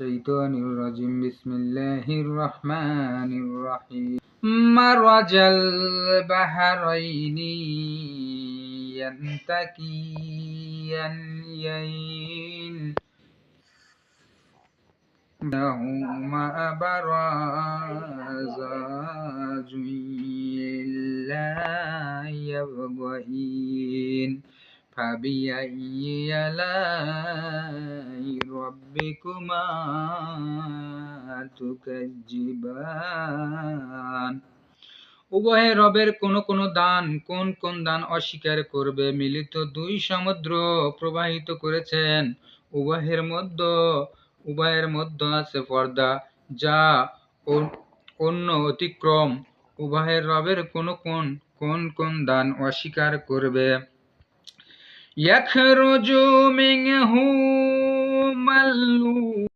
الشيطان الرجيم بسم الله الرحمن الرحيم مرج البحرين يلتقيان بينهما برزخ لا يبغيان فبأي آلاء ربكما تكذبان উভয় রবের কোন কোন দান কোন কোন দান অস্বীকার করবে। মিলিত দুই সমুদ্র প্রবাহিত করেছেন, উভয়ের মধ্যে আছে পর্দা যা অন্য অতিক্রম। উভয়ের রবের কোন কোন দান অস্বীকার করবে। يخرج منهما